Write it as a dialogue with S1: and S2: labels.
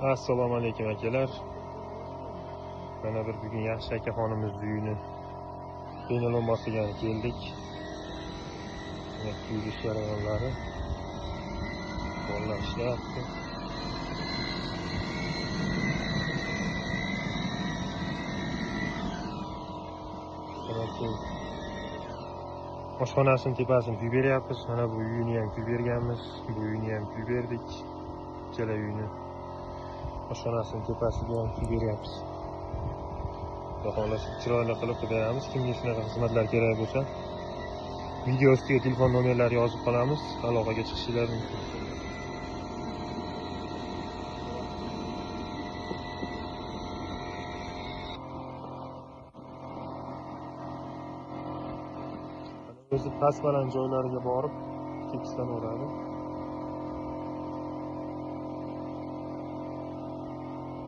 S1: Assalomu alaykum akalar. Mana bir bugun yaxshi akaxonimiz uyini bemalol bosgan keldik. Kuyilish jarayonlari bolalar ishlayapti. Oshxonasining tepasini kuyib beryapmiz. Mana bu uyini ham kuyib berganmiz. Bu uyini ham kuyib berdik. Ikkala uyni oshxonasining tepasiga ham kuyib beryapmiz. Xohlasa chiroyli qilib qo'yamiz. Kimga shunaqa xizmatlar kerak bo'lsa, video ostiga telefon nomerlari yozib qolamiz. Aloqaga chiqishingiz mumkin. O'zi past baland joylariga borib tekisdan o'radi.